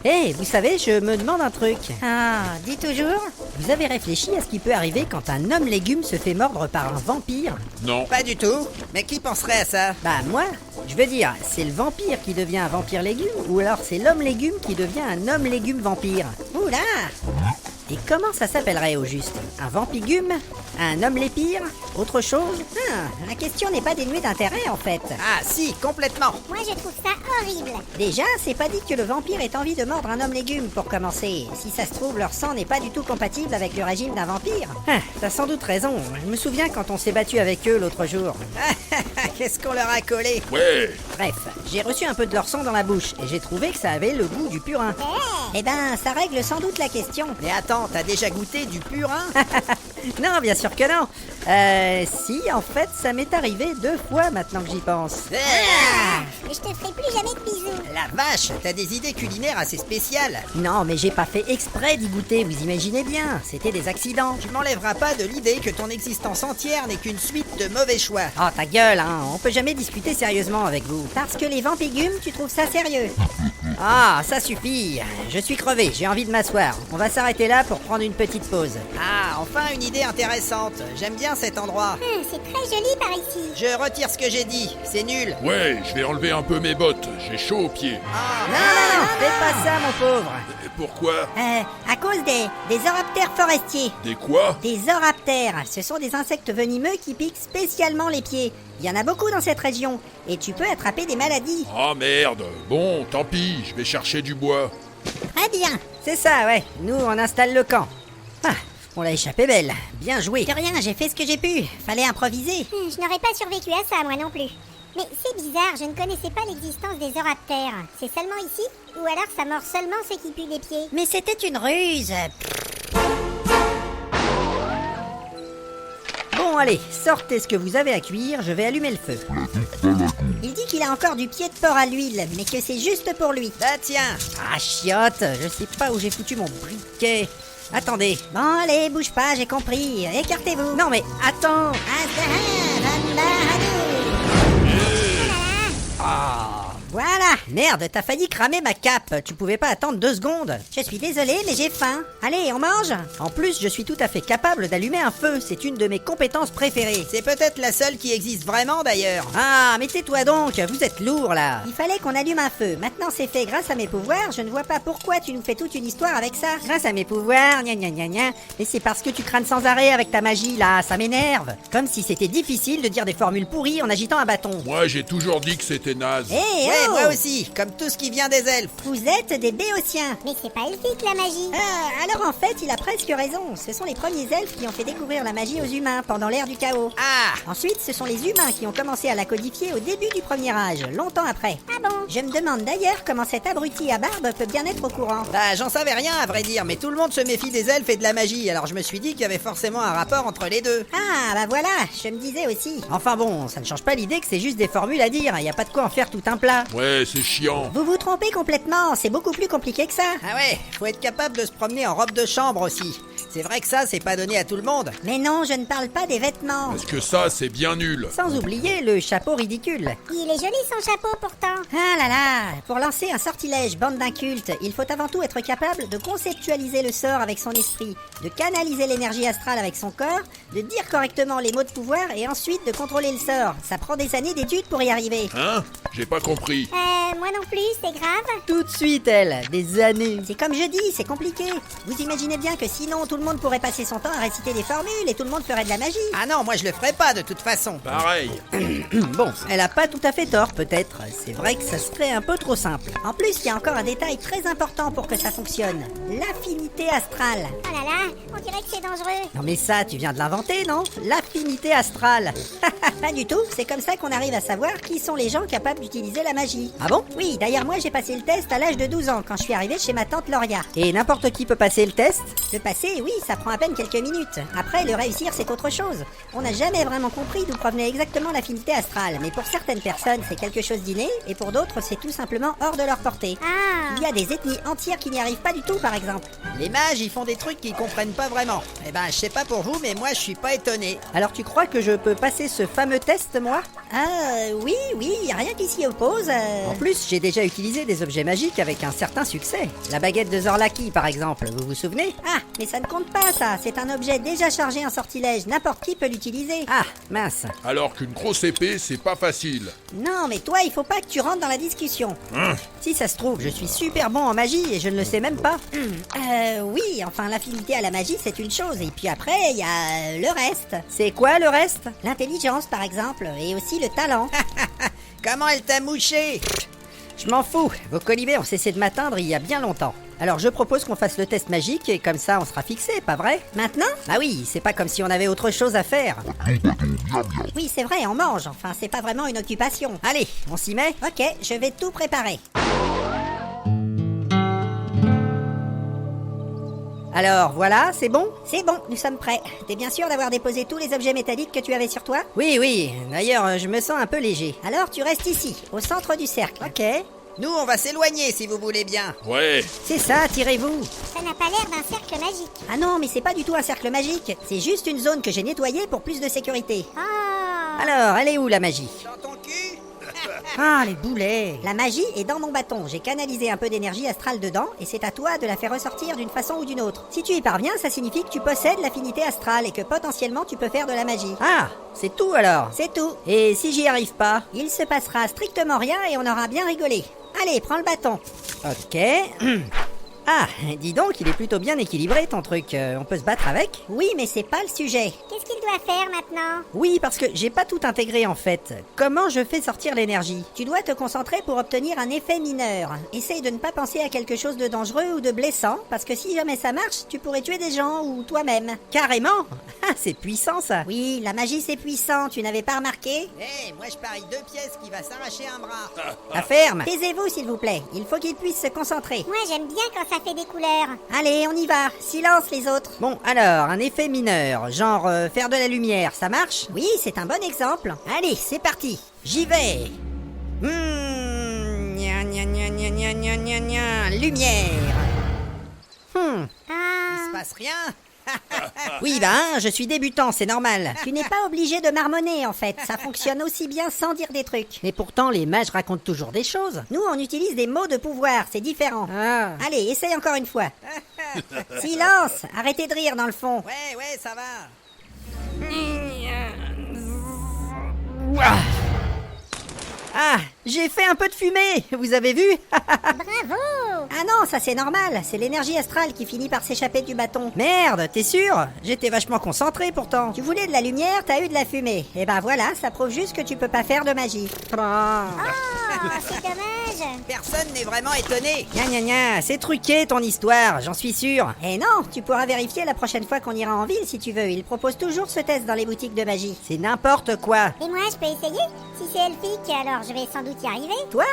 Vous savez, je me demande un truc. Ah, dis toujours. Vous avez réfléchi à ce qui peut arriver quand un homme légume se fait mordre par un vampire? Non. Pas du tout. Mais qui penserait à ça? Bah moi, je veux dire, c'est le vampire qui devient un vampire légume, ou alors c'est l'homme légume qui devient un homme légume vampire. Oula. Et comment ça s'appellerait au juste? Un vampigume? Un homme lépire? Autre chose? La question n'est pas dénuée d'intérêt en fait. Ah si, complètement. Moi je trouve ça horrible. Déjà, c'est pas dit que le vampire ait envie de mordre un homme légume pour commencer. Si ça se trouve, leur sang n'est pas du tout compatible avec le régime d'un vampire. T'as sans doute raison. Je me souviens quand on s'est battu avec eux l'autre jour. Qu'est-ce qu'on leur a collé? Ouais. Bref, j'ai reçu un peu de leur sang dans la bouche et j'ai trouvé que ça avait le goût du purin. Eh ben, ça règle sans doute la question. Mais attends, t'as déjà goûté du purin? Non, bien sûr que non. Si, en fait, ça m'est arrivé 2 fois maintenant que j'y pense. Je te ferai plus jamais de bisous. La vache, t'as des idées culinaires assez spéciales. Non, mais j'ai pas fait exprès d'y goûter, vous imaginez bien. C'était des accidents. Tu m'enlèveras pas de l'idée que ton existence entière n'est qu'une suite de mauvais choix. Oh, ta gueule, hein. On peut jamais discuter sérieusement avec vous. Parce que les vampigumes, tu trouves ça sérieux? Ah, ça suffit. Je suis crevé, j'ai envie de m'asseoir. On va s'arrêter là pour prendre une petite pause. Ah, enfin une idée intéressante. J'aime bien cet endroit. C'est très joli par ici. Je retire ce que j'ai dit. C'est nul. Ouais, je vais enlever un peu mes bottes. J'ai chaud aux pieds. Non, fais pas ça, mon pauvre. Et pourquoi? À cause des oraptères forestiers. Des quoi? Des oraptères, ce sont des insectes venimeux qui piquent spécialement les pieds. Il y en a beaucoup dans cette région, et tu peux attraper des maladies. Ah merde. Bon, tant pis, je vais chercher du bois. Très bien. C'est ça, ouais. Nous, on installe le camp. Ah, on l'a échappé belle. Bien joué. De rien, j'ai fait ce que j'ai pu. Fallait improviser. Je n'aurais pas survécu à ça moi non plus. Mais c'est bizarre, je ne connaissais pas l'existence des oraptères. C'est seulement ici? Ou alors ça mord seulement ceux qui puent les pieds? Mais c'était une ruse. Bon, allez, sortez ce que vous avez à cuire, je vais allumer le feu. Il dit qu'il a encore du pied de porc à l'huile, mais que c'est juste pour lui. Bah tiens. Ah, chiotte, je sais pas où j'ai foutu mon briquet. Attendez. Bon, allez, bouge pas, j'ai compris. Écartez-vous. Non, mais attends. Voilà. Merde, t'as failli cramer ma cape. Tu pouvais pas attendre 2 secondes. Je suis désolée, mais j'ai faim. Allez, on mange. En plus, je suis tout à fait capable d'allumer un feu. C'est une de mes compétences préférées. C'est peut-être la seule qui existe vraiment d'ailleurs. Ah, mais tais-toi donc, vous êtes lourd là. Il fallait qu'on allume un feu. Maintenant c'est fait grâce à mes pouvoirs. Je ne vois pas pourquoi tu nous fais toute une histoire avec ça. Grâce à mes pouvoirs, gna gna gna gna. Mais c'est parce que tu crânes sans arrêt avec ta magie là, ça m'énerve. Comme si c'était difficile de dire des formules pourries en agitant un bâton. Moi, j'ai toujours dit que c'était naze. Eh Ouais, oh, moi aussi, comme tout ce qui vient des elfes. vous êtes des béotiens. Mais c'est pas elfique la magie. Alors en fait, il a presque raison. Ce sont les premiers elfes qui ont fait découvrir la magie aux humains pendant l'ère du chaos. Ah, Ensuite, ce sont les humains qui ont commencé à la codifier au début du premier âge, longtemps après. Ah bon? Je me demande d'ailleurs comment cet abruti à barbe peut bien être au courant. bah j'en savais rien à vrai dire, mais tout le monde se méfie des elfes et de la magie, alors je me suis dit qu'il y avait forcément un rapport entre les deux. Ah, bah voilà, je me disais aussi. Enfin bon, ça ne change pas l'idée que c'est juste des formules à dire. Y a pas de quoi en faire tout un plat. Ouais, c'est chiant. Vous vous trompez complètement, c'est beaucoup plus compliqué que ça. Ah ouais, faut être capable de se promener en robe de chambre aussi. C'est vrai que ça, c'est pas donné à tout le monde. Mais non, je ne parle pas des vêtements. Parce que ça, c'est bien nul. Sans oublier le chapeau ridicule. Il est joli son chapeau pourtant. Ah là là, pour lancer un sortilège bande d'incultes, il faut avant tout être capable de conceptualiser le sort avec son esprit, de canaliser l'énergie astrale avec son corps, de dire correctement les mots de pouvoir et ensuite de contrôler le sort. Ça prend des années d'études pour y arriver. Hein? J'ai pas compris. Moi non plus, c'est grave. Tout de suite, elle. Des années. C'est comme je dis, c'est compliqué. Vous imaginez bien que sinon tout le monde pourrait passer son temps à réciter des formules et tout le monde ferait de la magie. Ah non, moi je le ferais pas de toute façon. Pareil. Bon, elle a pas tout à fait tort, peut-être. C'est vrai que ça serait un peu trop simple. En plus, il y a encore un détail très important pour que ça fonctionne. L'affinité astrale. Oh là là, on dirait que c'est dangereux. Non mais ça, tu viens de l'inventer, non? L'affinité astrale. Pas du tout, c'est comme ça qu'on arrive à savoir qui sont les gens capables d'utiliser la magie. Ah bon? Oui, d'ailleurs moi j'ai passé le test à l'âge de 12 ans quand je suis arrivée chez ma tante Loria. Et n'importe qui peut passer le test? Le passer, oui, ça prend à peine quelques minutes. Après, le réussir, c'est autre chose. On n'a jamais vraiment compris d'où provenait exactement l'affinité astrale, mais pour certaines personnes, c'est quelque chose d'inné, et pour d'autres, c'est tout simplement hors de leur portée. Ah. Il y a des ethnies entières qui n'y arrivent pas du tout, par exemple. Les mages, ils font des trucs qu'ils comprennent pas vraiment. Eh ben, je sais pas pour vous, mais moi je suis pas étonné. Alors tu crois que je peux passer ce fameux test, moi? Oui, y a rien qui s'y oppose, En plus, j'ai déjà utilisé des objets magiques avec un certain succès. La baguette de Zorlaki, par exemple, vous vous souvenez? Ah, mais ça ne compte pas ça, c'est un objet déjà chargé en sortilège, n'importe qui peut l'utiliser. Ah, mince. Alors qu'une grosse épée, c'est pas facile. Non, mais toi, il faut pas que tu rentres dans la discussion. Si ça se trouve, je suis super bon en magie et je ne le sais même pas. Oui, enfin, l'affinité à la magie, c'est une chose, et puis après, il y a le reste. C'est quoi le reste? L'intelligence, par exemple, et aussi le talent. Comment elle t'a mouché? Je m'en fous, vos colibés ont cessé de m'atteindre il y a bien longtemps. Alors je propose qu'on fasse le test magique et comme ça on sera fixé, pas vrai? Maintenant? Ah oui, c'est pas comme si on avait autre chose à faire. Oui, c'est vrai, on mange, enfin, c'est pas vraiment une occupation. Allez, on s'y met? Ok, je vais tout préparer. Alors voilà, c'est bon? C'est bon, nous sommes prêts. T'es bien sûr d'avoir déposé tous les objets métalliques que tu avais sur toi? Oui, oui, d'ailleurs je me sens un peu léger. Alors tu restes ici, au centre du cercle. Ok, Nous, on va s'éloigner si vous voulez bien. Ouais. c'est ça, tirez-vous. Ça n'a pas l'air d'un cercle magique. Ah non, mais c'est pas du tout un cercle magique. C'est juste une zone que j'ai nettoyée pour plus de sécurité. Oh. Alors, elle est où la magie? Dans ton cul? Ah, les boulets. La magie est dans mon bâton. J'ai canalisé un peu d'énergie astrale dedans et c'est à toi de la faire ressortir d'une façon ou d'une autre. Si tu y parviens, ça signifie que tu possèdes l'affinité astrale et que potentiellement tu peux faire de la magie. Ah, c'est tout alors. C'est tout. Et si j'y arrive pas? Il se passera strictement rien et on aura bien rigolé. Allez, prends le bâton. Ok. Ah, dis donc, il est plutôt bien équilibré ton truc. On peut se battre avec? Oui, mais c'est pas le sujet. Qu'est-ce qu'il doit faire maintenant? Oui, parce que j'ai pas tout intégré en fait. Comment je fais sortir l'énergie? Tu dois te concentrer pour obtenir un effet mineur. Essaye de ne pas penser à quelque chose de dangereux ou de blessant, parce que si jamais ça marche, tu pourrais tuer des gens ou toi-même. Carrément? Ah, c'est puissant ça. Oui, la magie c'est puissant, tu n'avais pas remarqué? Hé, moi je parie 2 pièces qui va s'arracher un bras. La ferme. Taisez-vous s'il vous plaît, il faut qu'il puisse se concentrer. Moi j'aime bien quand ça fait des couleurs. Allez, on y va, silence les autres. Bon, alors, un effet mineur, genre faire de la lumière, ça marche? Oui, c'est un bon exemple. Allez, c'est parti. J'y vais. Gna gna gna gna gna gna gna gna. Lumière. Il Ah. se passe rien? Oui, ben, je suis débutant, c'est normal. Tu n'es pas obligé de marmonner en fait, ça fonctionne aussi bien sans dire des trucs. Mais pourtant, les mages racontent toujours des choses. Nous on utilise des mots de pouvoir, c'est différent. Ah. Allez, essaye encore une fois. Silence, arrêtez de rire dans le fond. Ouais, ça va. Ah, j'ai fait un peu de fumée, vous avez vu? Bravo. Ah non, ça c'est normal, c'est l'énergie astrale qui finit par s'échapper du bâton. Merde, t'es sûr? J'étais vachement concentré pourtant. Tu voulais de la lumière, t'as eu de la fumée. Et ben voilà, ça prouve juste que tu peux pas faire de magie. Ah. Oh, c'est dommage. Personne n'est vraiment étonné. Gna gna gna, c'est truqué ton histoire, j'en suis sûr. Et non, tu pourras vérifier la prochaine fois qu'on ira en ville si tu veux. Ils proposent toujours ce test dans les boutiques de magie. C'est n'importe quoi. Et moi je peux essayer? Si c'est elfique, alors je vais sans doute y arriver. Toi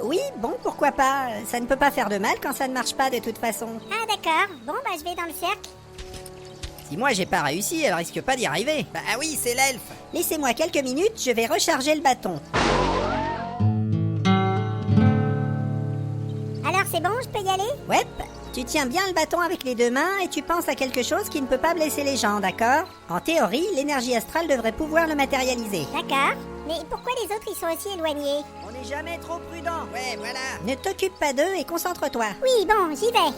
oui, bon, pourquoi pas. Ça ne peut pas faire de mal quand ça ne marche pas de toute façon. Ah d'accord. Bon bah je vais dans le cercle. Si moi j'ai pas réussi, elle risque pas d'y arriver. Bah oui, c'est l'elfe. Laissez-moi quelques minutes, je vais recharger le bâton. Alors c'est bon, je peux y aller? Ouais, tu tiens bien le bâton avec les deux mains et tu penses à quelque chose qui ne peut pas blesser les gens, d'accord? En théorie, l'énergie astrale devrait pouvoir le matérialiser. D'accord. Mais pourquoi les autres ils sont aussi éloignés? On n'est jamais trop prudent. Ouais, voilà. Ne t'occupe pas d'eux et concentre-toi. Oui, bon, j'y vais.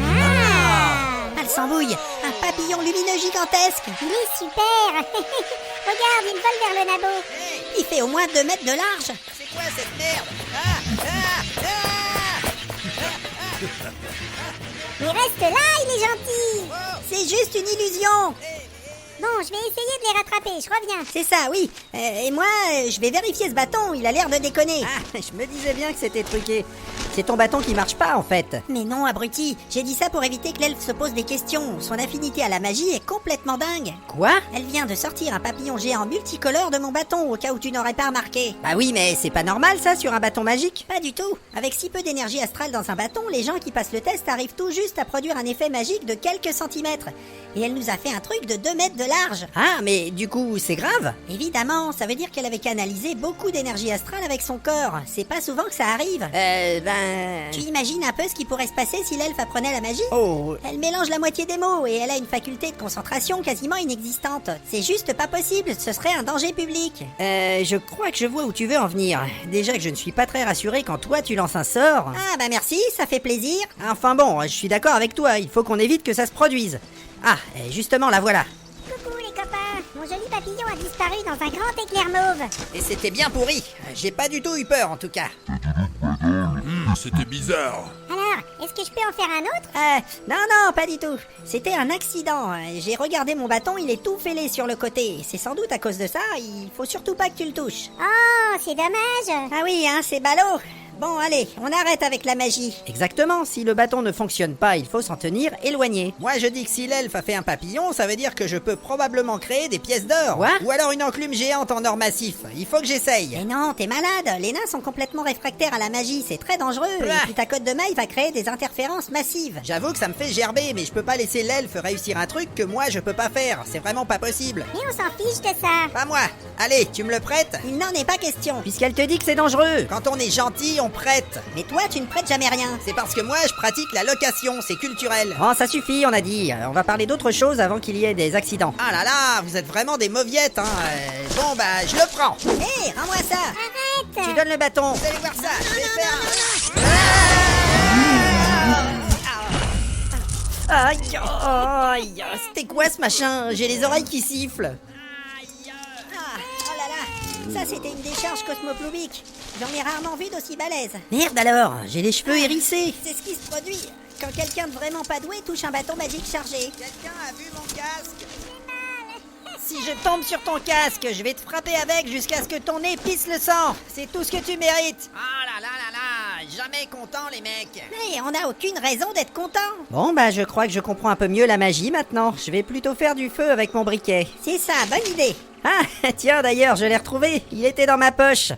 Ah! Elle s'embouille. Un papillon lumineux gigantesque. Il est super. Regarde, il vole vers le nabo. Il fait au moins 2 mètres de large. C'est quoi cette merde? Ah! Mais reste là, il est gentil. C'est juste une illusion. Bon, je vais essayer de les rattraper, je reviens. C'est ça, oui. Et moi, je vais vérifier ce bâton. Il a l'air de déconner. Ah, je me disais bien que c'était truqué. C'est ton bâton qui marche pas en fait. Mais non, abruti. J'ai dit ça pour éviter que l'elfe se pose des questions. Son affinité à la magie est complètement dingue. Quoi? Elle vient de sortir un papillon géant multicolore de mon bâton, au cas où tu n'aurais pas remarqué. Bah oui, mais c'est pas normal ça sur un bâton magique. Pas du tout. Avec si peu d'énergie astrale dans un bâton, les gens qui passent le test arrivent tout juste à produire un effet magique de quelques centimètres. Et elle nous a fait un truc de 2 mètres de large. Ah, mais du coup, c'est grave. Évidemment, ça veut dire qu'elle avait canalisé beaucoup d'énergie astrale avec son corps. C'est pas souvent que ça arrive. Ben Tu imagines un peu ce qui pourrait se passer si l'elfe apprenait la magie? Oh, Elle mélange la moitié des mots et elle a une faculté de concentration quasiment inexistante. C'est juste pas possible, ce serait un danger public. je crois que je vois où tu veux en venir. Déjà que je ne suis pas très rassuré quand toi tu lances un sort. Ah bah merci, ça fait plaisir. Enfin bon, je suis d'accord avec toi, il faut qu'on évite que ça se produise. Ah, justement, la voilà. Coucou les copains. Mon joli papillon a disparu dans un grand éclair mauve. Et c'était bien pourri. J'ai pas du tout eu peur en tout cas. C'était bizarre. Alors, est-ce que je peux en faire un autre? Non, pas du tout. C'était un accident. J'ai regardé mon bâton, il est tout fêlé sur le côté. C'est sans doute à cause de ça, il faut surtout pas que tu le touches. Oh, c'est dommage. Ah oui, hein, c'est ballot. Bon, allez, on arrête avec la magie. Exactement, si le bâton ne fonctionne pas, il faut s'en tenir éloigné. Moi je dis que si l'elfe a fait un papillon, ça veut dire que je peux probablement créer des pièces d'or. Quoi? Ou alors une enclume géante en or massif. Il faut que j'essaye. Mais non, t'es malade. Les nains sont complètement réfractaires à la magie, c'est très dangereux. Ah. Et puis ta cote de maille va créer des interférences massives. J'avoue que ça me fait gerber, mais je peux pas laisser l'elfe réussir un truc que moi je peux pas faire. C'est vraiment pas possible. Mais on s'en fiche de ça. Pas moi. Allez, tu me le prêtes? Il n'en est pas question. Puisqu'elle te dit que c'est dangereux. Quand on est gentil, on prête. Mais toi, tu ne prêtes jamais rien. C'est parce que moi je pratique la location, c'est culturel. Oh, ça suffit, on a dit. On va parler d'autre chose avant qu'il y ait des accidents. Ah là là, vous êtes vraiment des mauviettes, hein. Bon bah, je le prends. Hé, rends-moi ça. Arrête. Tu donnes le bâton. Vous allez voir ça, je vais faire... Aïe, aïe, c'était quoi ce machin? J'ai les oreilles qui sifflent. Ah, oh là là. Ça, c'était une décharge cosmoploubique. J'en ai rarement vu d'aussi balèze. Merde alors, j'ai les cheveux hérissés. C'est ce qui se produit quand quelqu'un de vraiment pas doué touche un bâton magique chargé. Quelqu'un a vu mon casque? Si je tombe sur ton casque, je vais te frapper avec jusqu'à ce que ton nez pisse le sang. C'est tout ce que tu mérites. Ah là là là là, jamais content les mecs. Mais on n'a aucune raison d'être content. Bon bah je crois que je comprends un peu mieux la magie maintenant. Je vais plutôt faire du feu avec mon briquet. C'est ça, bonne idée. Ah tiens d'ailleurs, je l'ai retrouvé. Il était dans ma poche.